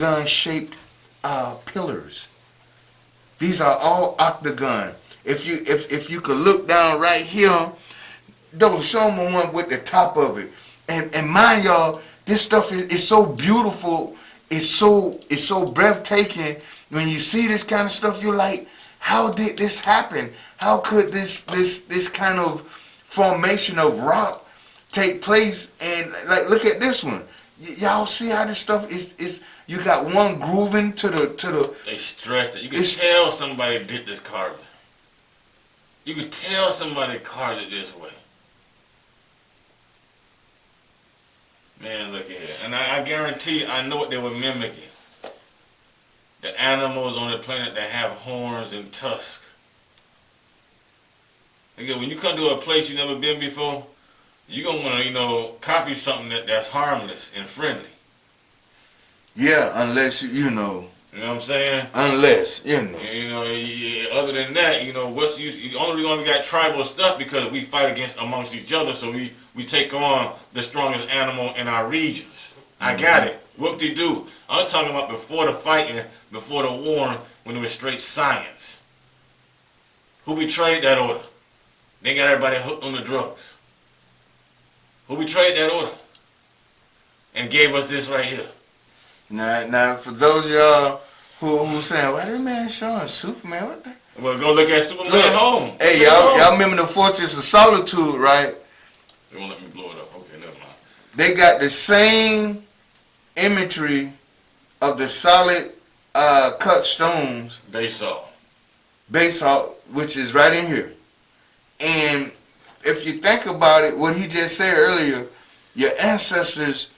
gun-shaped pillars. These are all octagon. If you could look down right here, those show me one with the top of it. And mind y'all, this stuff is so beautiful. It's so breathtaking. When you see this kind of stuff, you're like, how did this happen? How could this kind of formation of rock take place? And like, look at this one. Y'all see how this stuff is you got one grooving to the. They stressed it. You can tell somebody did this carving. You can tell somebody carved it this way. Man, look at it. And I guarantee I know what they were mimicking. The animals on the planet that have horns and tusks. Again, when you come to a place you've never been before, you're going to want to, copy something that's harmless and friendly. Yeah, unless, you know. You know what I'm saying? Unless, you know. Other than that, what's the only reason why we got tribal stuff because we fight amongst each other, so we take on the strongest animal in our regions. I got it. Whoop-de-doo. I'm talking about before the fighting, before the war, when it was straight science. Who betrayed that order? They got everybody hooked on the drugs. Who betrayed that order? And gave us this right here. Now, for those of y'all who saying, why that man showing Superman? What the? Well, go look at Superman at home. Hey, y'all remember the Fortress of Solitude, right? They won't let me blow it up. Okay, never mind. They got the same imagery of the solid cut stones. Basalt, which is right in here. And if you think about it, what he just said earlier, your ancestors,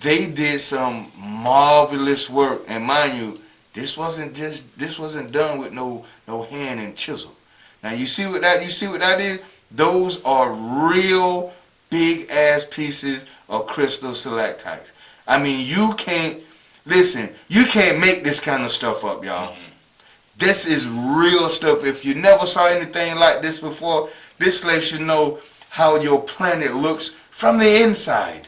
they did some marvelous work. And mind you, this wasn't done with no hand and chisel. Now you see what that is? Those are real big ass pieces of crystal stalactites. I mean, you can't make this kind of stuff up, y'all. Mm-hmm. This is real stuff. If you never saw anything like this before, this lets you know how your planet looks from the inside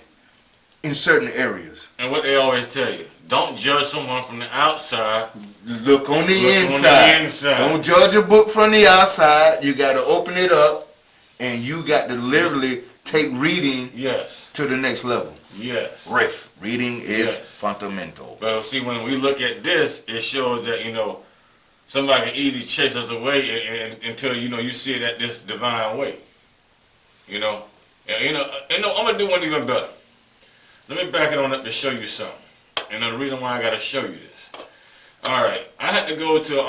in certain areas. And what they always tell you, don't judge someone from the outside. Look on the inside. Don't judge a book from the outside. You got to open it up, and you got to literally take reading to the next level. Yes. Reading is fundamental. Well, see, when we look at this, it shows that, somebody can easily chase us away until, you see it at this divine way. And I'm going to do one even better. Let me back it on up to show you something. And the reason why I got to show you this. All right. I had to go to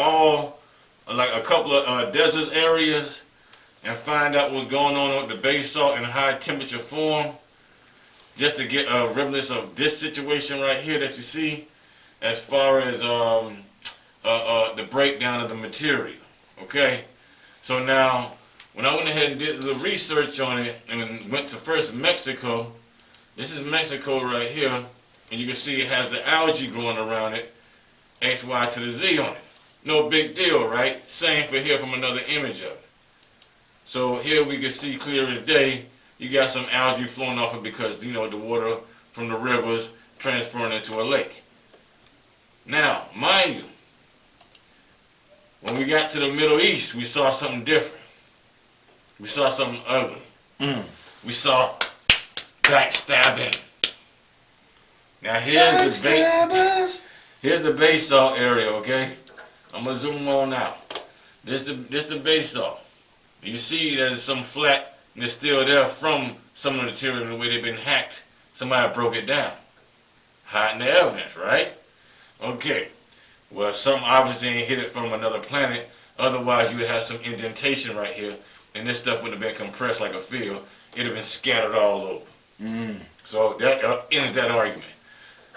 a couple of desert areas and find out what's going on with the basalt in high temperature form, just to get a remnants of this situation right here that you see, as far as the breakdown of the material. Okay, so now when I went ahead and did the research on it and went to first Mexico, this is Mexico right here, and you can see it has the algae growing around it, XY to the Z on it. No big deal, right? Same for here from another image of it. So here we can see clear as day, you got some algae flowing off it because, the water from the rivers transferring into a lake. Now, mind you, when we got to the Middle East, we saw something different. We saw something ugly. We saw backstabbing. Now here's the basalt area, okay? I'm gonna zoom on out. This the basalt. You see there's some flat and it's still there from some of the material the way they've been hacked. Somebody broke it down. Hiding the evidence, right? Okay. Well, some obviously ain't hit it from another planet. Otherwise, you would have some indentation right here, and this stuff wouldn't have been compressed like a field. It'd have been scattered all over. So that ends that argument.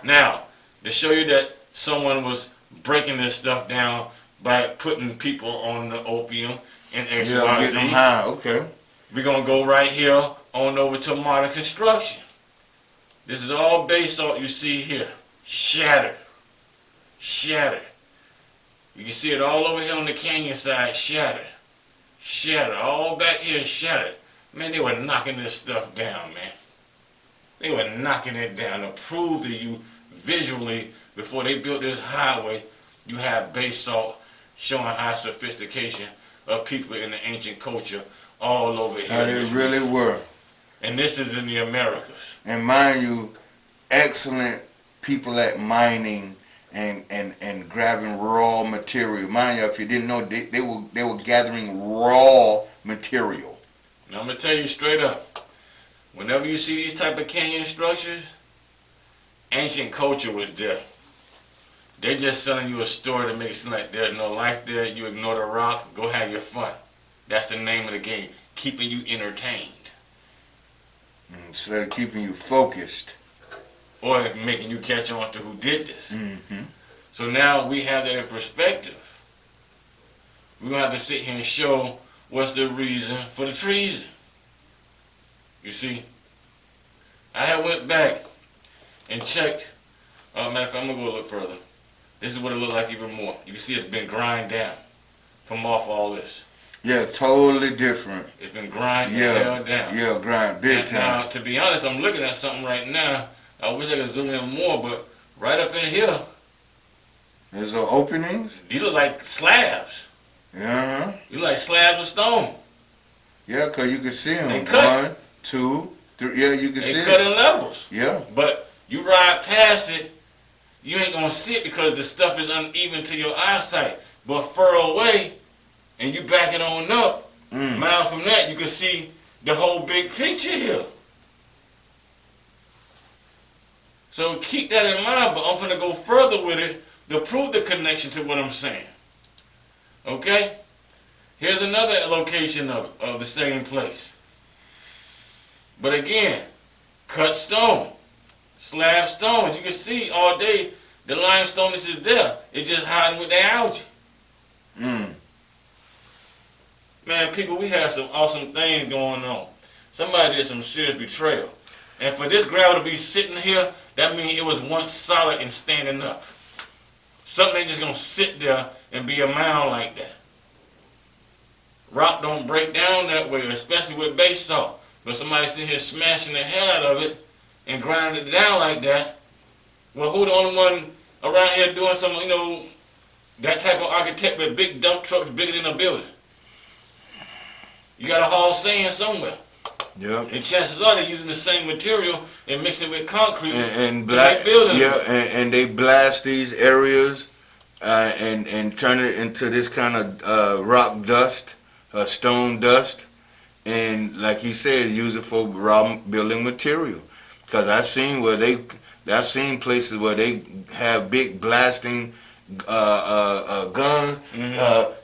Now, to show you that someone was breaking this stuff down by putting people on the opium and XYZ. Okay. We're going to go right here on over to modern construction. This is all basalt you see here. Shattered. You can see it all over here on the canyon side, shattered. All back here shattered. Man, they were knocking this stuff down, man. They were knocking it down to prove to you visually before they built this highway, you have basalt showing high sophistication of people in the ancient culture all over here. How they really were. And this is in the Americas. And mind you, excellent people at mining and grabbing raw material. Mind you, if you didn't know, they were gathering raw material. Now I'm gonna tell you straight up, whenever you see these type of canyon structures, ancient culture was there. They're just selling you a story to make it seem like there's no life there. You ignore the rock, go have your fun. That's the name of the game, keeping you entertained. Instead of keeping you focused. Or making you catch on to who did this. Mm-hmm. So now we have that in perspective. We're going to have to sit here and show what's the reason for the treason. You see, I had went back and checked. Matter of fact, I'm going to go a little further. This is what it looked like even more. You can see it's been grind down from off all this. Yeah, totally different. It's been grind down. Yeah, grind big time. Now, to be honest, I'm looking at something right now. I wish I could zoom in more, but right up in here, There's no openings? these look like slabs. Yeah. You look like slabs of stone. Yeah, because you can see them. They cut. 1, 2, 3. Yeah, you can see They cut it. in levels. Yeah. But you ride past it, you ain't going to see it because the stuff is uneven to your eyesight. But further away, and you back it on up, mile from that, you can see the whole big picture here. So keep that in mind, but I'm going to go further with it to prove the connection to what I'm saying. Okay? Here's another location of the same place. But again, cut stone, slab stone. As you can see all day, the limestone is just there. It's just hiding with the algae. Man, people, we have some awesome things going on. Somebody did some serious betrayal. And for this gravel to be sitting here, that means it was once solid and standing up. Something ain't just going to sit there and be a mound like that. Rock don't break down that way, especially with basalt. But somebody sitting here smashing the hell out of it and grinding it down like that. Well, who the only one around here doing some, that type of architect with big dump trucks bigger than a building? You got a haul sand somewhere. Yeah. And chances are they're using the same material and mixing it with concrete And to make buildings. Yeah, and they blast these areas and turn it into this kind of rock dust, stone dust, and like he said, use it for raw building material. Because I've seen places where they have big blasting guns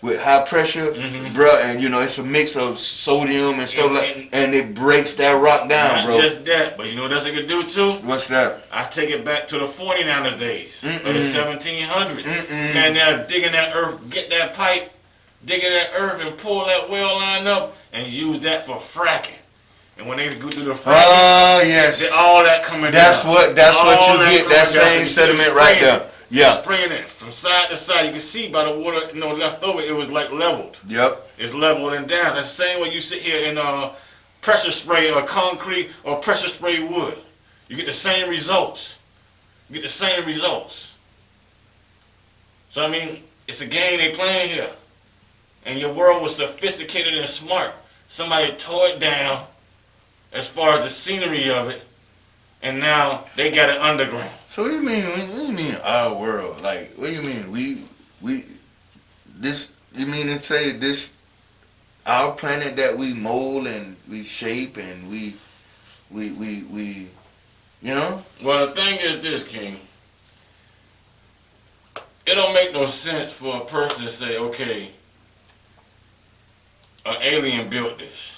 with high pressure, bruh, and it's a mix of sodium and stuff and it breaks that rock down, bro. Not just that, but you know what else it could do too? What's that? I take it back to the 49ers days, or the 1700s. Man, they're digging that earth, get that pipe, digging that earth and pull that well line up and use that for fracking. And when they go through the fracking, oh yes, all that coming that's down. What you get, that same sediment right there. Yeah. Spraying it from side to side. You can see by the water, left over, it was like leveled. Yep. It's leveled and down. That's the same way you sit here and pressure spray or concrete or pressure spray wood. You get the same results. So I mean, it's a game they playing here. And your world was sophisticated and smart. Somebody tore it down as far as the scenery of it, and now they got it underground. So what do you mean our world? Like, what do you mean? You mean to say this, our planet that we mold and we shape and we Well, the thing is this, King. It don't make no sense for a person to say, okay, an alien built this.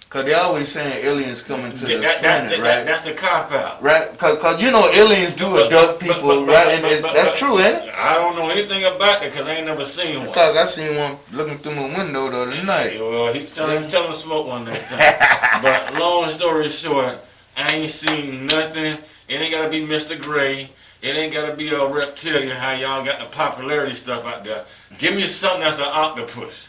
Cause they always saying aliens coming to the planet, right? That's the cop out, right? Cause aliens do abduct people, right? And that's true, ain't it? I don't know anything about it because I ain't never seen one. Because I seen one looking through my window the other night. Well, he tell him to smoke one next time. But long story short, I ain't seen nothing. It ain't gotta be Mr. Gray. It ain't gotta be a reptilian. How y'all got the popularity stuff out there? Give me something that's an octopus.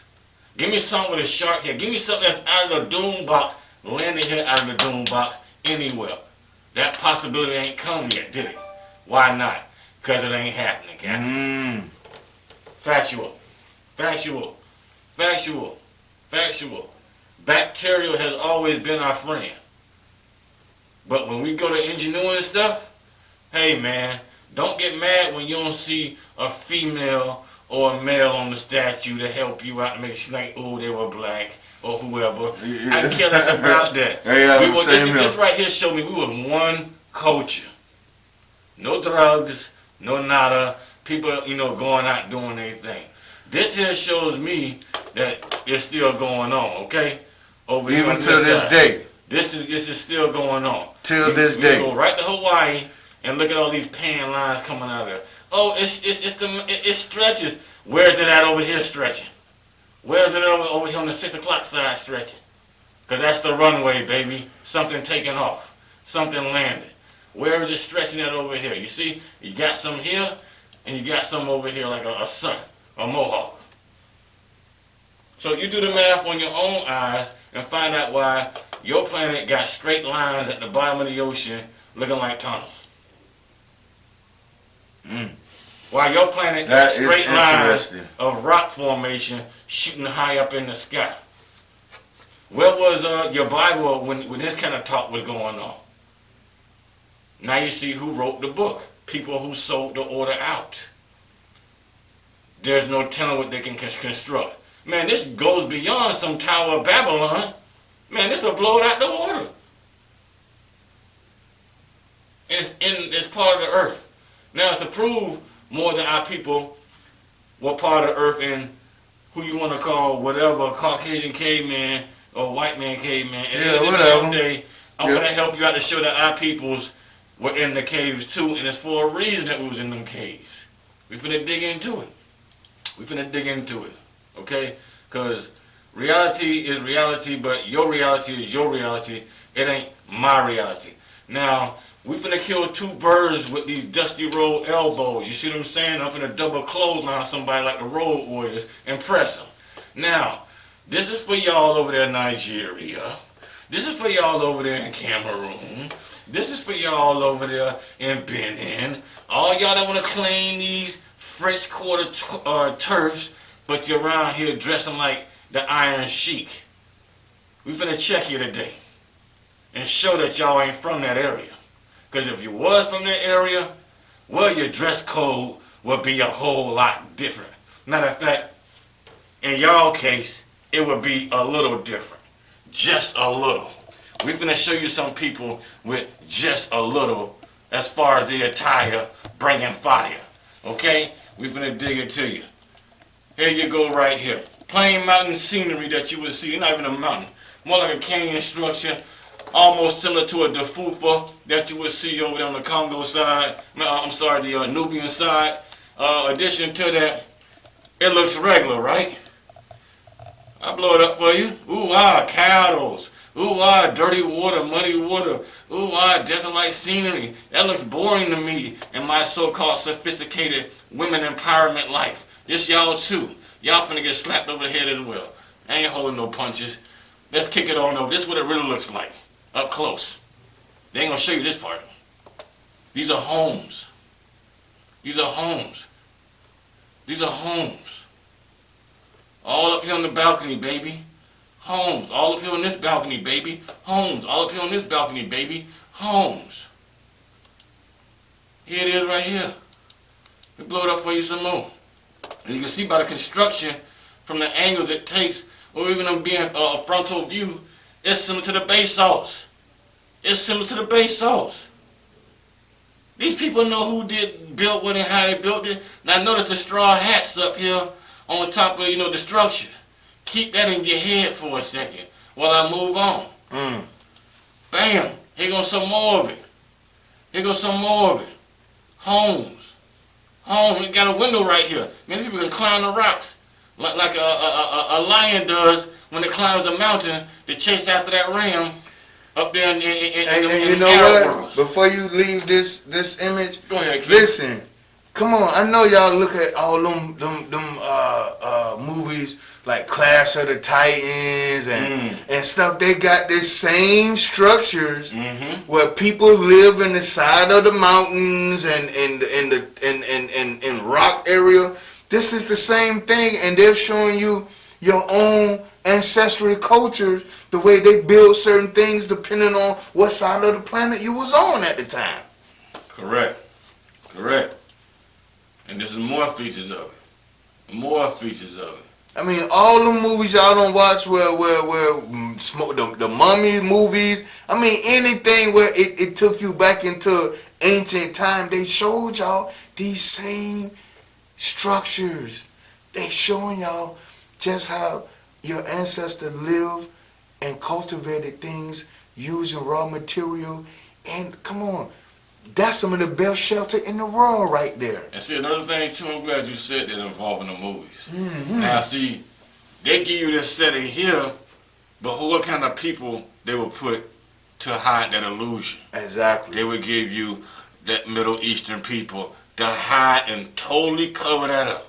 Give me something with a shark head. Give me something that's out of the doom box, landing here out of the doom box anywhere. That possibility ain't come yet, did it? Why not? Because it ain't happening, Captain. Mm. Factual. Factual. Factual. Factual. Bacterial has always been our friend. But when we go to engineering stuff, hey man, don't get mad when you don't see a female or a male on the statue to help you out and make sure like, oh, they were black or whoever. Yeah. I care less about that. Hey, This right here showed me we were one culture. No drugs, no nada. People, going out doing their thing. This here shows me that it's still going on, okay? Over here Even on to this side. day. This is still going on. Till this We day. go right to Hawaii and look at all these pan lines coming out of there. Oh, it stretches. Where's it at over here stretching? Where's it over here on the 6 o'clock side stretching? Because that's the runway, baby. Something taking off. Something landed. Where is it stretching at over here? You see, you got some here, and you got some over here like a sun, a mohawk. So you do the math on your own eyes and find out why your planet got straight lines at the bottom of the ocean looking like tunnels. Mm. Why your planet got That is straight lines interesting. of rock formation shooting high up in the sky. Where was your Bible when this kind of talk was going on? Now you see who wrote the book. People who sold the order out. There's no telling what they can construct. Man, this goes beyond some Tower of Babylon. Man, this will blow it out the water. It's part of the earth. Now, to prove more than our people were part of the earth and who you want to call whatever, Caucasian caveman or white man caveman, at the end of the damn day, I'm going to help you out to show that our peoples were in the caves too, and it's for a reason that we was in them caves. We finna dig into it. We finna dig into it, okay? Because reality is reality, but your reality is your reality. It ain't my reality. Now, we finna kill two birds with these dusty road elbows. You see what I'm saying? I'm finna double clothesline somebody like the Road Warriors and press them. Now, this is for y'all over there in Nigeria. This is for y'all over there in Cameroon. This is for y'all over there in Benin. All y'all that want to claim these French Quarter turfs, but you're around here dressing like the Iron Sheik. We finna check you today and show that y'all ain't from that area. Because if you was from that area, well, your dress code would be a whole lot different. Matter of fact, in y'all case, it would be a little different. Just a little. We're going to show you some people with just a little as far as the attire bringing fire. Okay? We're going to dig it to you. Here you go right here. Plain mountain scenery that you would see. Not even a mountain. More like a canyon structure. Almost similar to a dafufa that you would see over there on the Congo side. I'm sorry, the Nubian side. Addition to that, it looks regular, right? I'll blow it up for you. Ooh, cattle. Ooh, dirty water, muddy water. Ooh, desert-like scenery. That looks boring to me in my so-called sophisticated women empowerment life. This y'all too. Y'all finna get slapped over the head as well. I ain't holding no punches. Let's kick it on over. This is what it really looks like. Up close. They ain't gonna show you this part. These are homes. These are homes. These are homes. All up here on the balcony, baby. Homes. All up here on this balcony, baby. Homes. All up here on this balcony, baby. Homes. Here it is right here. Let me blow it up for you some more. And you can see by the construction, from the angles it takes, or even them being a frontal view, it's similar to the basalts. It's similar to the basalts. These people know who built what and how they built it. Now notice the straw hats up here on the top of the structure. Keep that in your head for a second while I move on. Bam. Here goes some more of it. Here goes some more of it. Homes. Homes. We got a window right here. Many people can climb the rocks like a lion does when it climbs a mountain to chase after that ram up there in you the know Arab what? world. Before you leave this image, Go ahead, kid. listen. Come on, I know y'all look at all them movies like Clash of the Titans and stuff. They got the same structures where people live in the side of the mountains and in rock area. This is the same thing, and they're showing you your own ancestral cultures, the way they build certain things depending on what side of the planet you was on at the time. Correct. And there's more features of it. More features of it. I mean, all the movies y'all don't watch where the mummy movies, I mean, anything where it took you back into ancient time, they showed y'all these same structures. They showing y'all just how your ancestors lived and cultivated things using raw material. And come on, that's some of the best shelter in the world right there. And see, another thing too, I'm glad you said that involving the movies. Now see, they give you this setting here, but what kind of people they will put to hide that illusion? Exactly. They would give you that Middle Eastern people to hide and totally cover that up.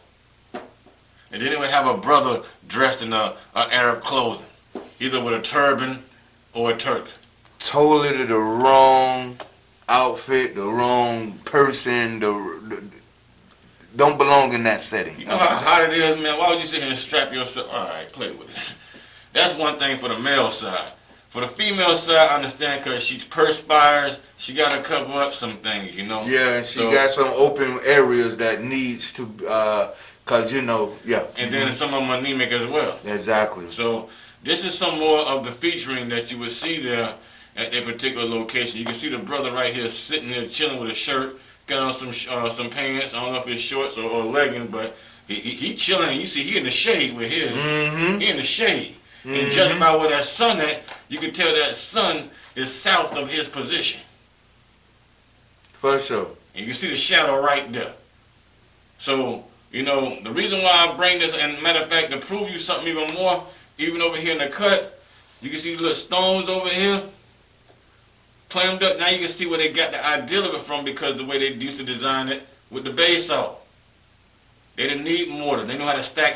And then they would have a brother dressed in a Arab clothing, either with a turban or a turk. Totally the wrong outfit, the wrong person, don't belong in that setting. You know how hot it is, man? Why would you sit here and strap yourself? All right, play with it. That's one thing for the male side. For the female side, I understand because she perspires, she got to cover up some things, you know? Yeah, and she got some open areas that needs to, because, you know, yeah. And then some of them anemic as well. Exactly. So this is some more of the featuring that you would see there at that particular location. You can see the brother right here sitting there chilling with a shirt, got on some pants. I don't know if it's shorts or leggings, but he chilling. You see he in the shade with his. He in the shade. And judging by where that sun at, you can tell that sun is south of his position. For sure. And you can see the shadow right there. So, you know, the reason why I bring this, and matter of fact, to prove you something even more, even over here in the cut, you can see the little stones over here, clammed up. Now you can see where they got the idea of it from, because the way they used to design it with the basalt. They didn't need mortar. They know how to stack